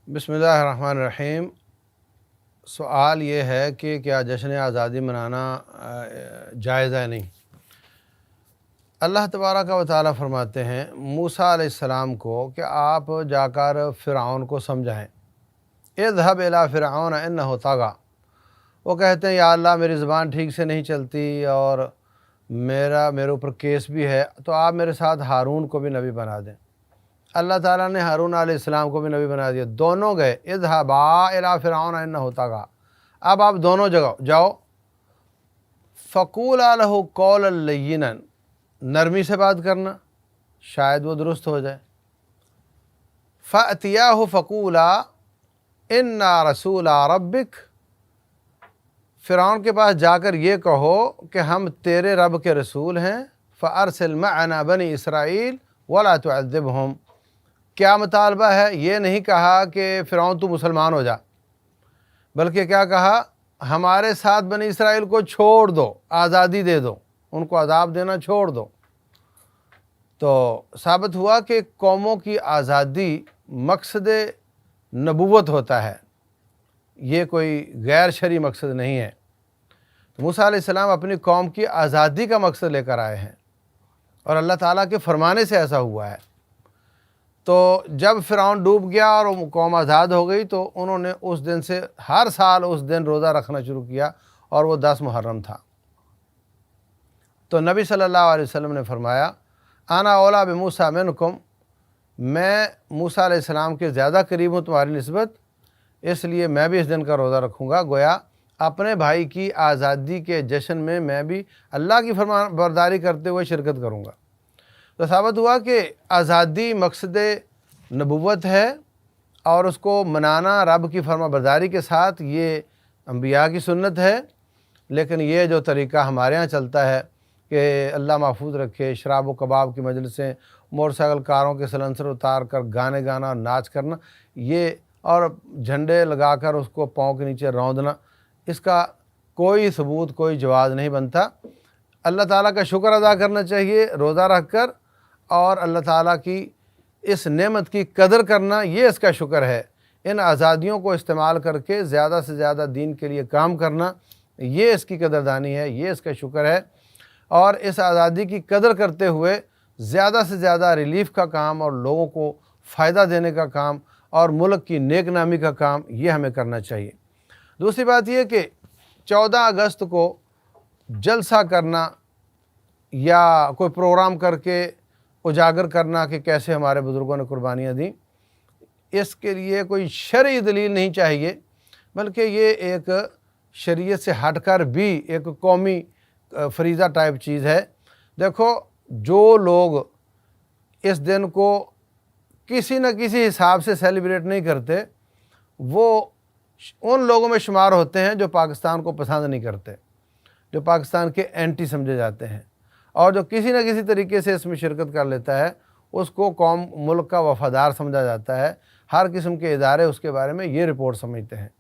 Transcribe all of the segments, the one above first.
बिस्मिल्लाहिर्रहमानिर्रहीम। सवाल ये है कि क्या जश्न आज़ादी मनाना जायज़ है? नहीं। अल्लाह तबारक व तआला फरमाते हैं मूसा अलैहिस्सलाम को कि आप जाकर फ़िरऔन को समझाएँ। इज़हब इला फ़िरऔन इन्नहु तग़ा। वो कहते हैं या अल्लाह मेरी ज़ुबान ठीक से नहीं चलती और मेरे ऊपर केस भी है, तो आप मेरे साथ हारून को भी नबी बना दें। अल्लाह ताला ने हारून अलैहिस्सलाम को भी नबी बना दिया। दोनों गए, इज़हबा इला फ़िरऔन इन्नहु तग़ा। अब आप दोनों जगह जाओ। फ़क़ूला लहू क़ौलन लय्यिनन, नरमी से बात करना, शायद वो दुरुस्त हो जाए। फ़अतियाहु फ़क़ूला इन्ना रसूला रब्बिक, फ़िरऔन के पास जाकर ये कहो कि हम तेरे रब के रसूल हैं। फ़अरसिल मअना बनी इसराइल वला तुअज़्ज़िबहुम। क्या मुतालबा है? ये नहीं कहा कि फ़िरऔन तू मुसलमान हो जा, बल्कि क्या कहा, हमारे साथ बनी इसराइल को छोड़ दो, आज़ादी दे दो, उनको अज़ाब देना छोड़ दो। तो साबित हुआ कि कौमों की आज़ादी मकसद नबूवत होता है, ये कोई गैर शरई मकसद नहीं है। तो मूसा अलैहिस्सलाम अपनी कौम की आज़ादी का मकसद लेकर आए हैं और अल्लाह ताला के फरमाने से ऐसा हुआ है। तो जब फ़िरऔन डूब गया और कौम आज़ाद हो गई, तो उन्होंने उस दिन से हर साल उस दिन रोज़ा रखना शुरू किया और वो 10 मुहर्रम था। तो नबी सल्लल्लाहु अलैहि वसल्लम ने फरमाया आना औला बिमूसा मिनकुम, मैं मूसा अलैहिस्सलाम के ज़्यादा करीब हूँ तुम्हारी निस्बत, इसलिए मैं भी इस दिन का रोज़ा रखूँगा। गोया अपने भाई की आज़ादी के जश्न में मैं भी अल्लाह की फरमाबरदारी करते हुए शिरकत करूँगा। तो साबित हुआ कि आज़ादी मकसद नबूवत है और उसको मनाना रब की फरमाबरदारी के साथ ये अंबिया की सुन्नत है। लेकिन ये जो तरीक़ा हमारे यहाँ चलता है कि अल्लाह महफूज रखे, शराब व कबाब की मजलिसें, मोटरसाइकिल कारों के सलेंसर उतार कर गाने गाना और नाच करना, ये और झंडे लगाकर उसको पाँव के नीचे रौंदना, इसका कोई सबूत, कोई जवाज़ नहीं बनता। अल्लाह ताला का शुक्र अदा करना चाहिए रोज़ा रख कर, और अल्लाह ताला की इस नेमत की कदर करना, ये इसका शुक्र है। इन आज़ादियों को इस्तेमाल करके ज़्यादा से ज़्यादा दीन के लिए काम करना, ये इसकी कदरदानी है, ये इसका शुक्र है। और इस आज़ादी की कदर करते हुए ज़्यादा से ज़्यादा रिलीफ़ का काम और लोगों को फ़ायदा देने का काम और मुल्क की नेक नामी का काम, ये हमें करना चाहिए। दूसरी बात यह कि 14 अगस्त को जलसा करना या कोई प्रोग्राम करके उजागर करना कि कैसे हमारे बुज़ुर्गों ने कुर्बानियाँ दी, इसके लिए कोई शरई दलील नहीं चाहिए, बल्कि ये एक शरीयत से हटकर भी एक कौमी फरीज़ा टाइप चीज़ है। देखो, जो लोग इस दिन को किसी न किसी हिसाब से सेलिब्रेट नहीं करते, वो उन लोगों में शुमार होते हैं जो पाकिस्तान को पसंद नहीं करते, जो पाकिस्तान के एंटी समझे जाते हैं। और जो किसी न किसी तरीके से इसमें शिरकत कर लेता है, उसको कौम मुल्क का वफ़ादार समझा जाता है। हर किस्म के इदारे उसके बारे में ये रिपोर्ट समझते हैं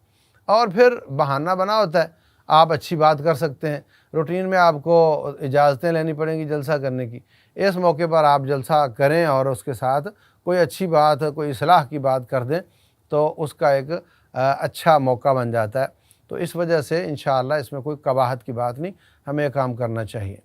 और फिर बहाना बना होता है। आप अच्छी बात कर सकते हैं, रूटीन में आपको इजाज़तें लेनी पड़ेंगी जलसा करने की, इस मौके पर आप जलसा करें और उसके साथ कोई अच्छी बात, कोई इस्लाह की बात कर दें, तो उसका एक अच्छा मौका बन जाता है। तो इस वजह से इंशाअल्लाह इसमें कोई कबाहत की बात नहीं, हमें काम करना चाहिए।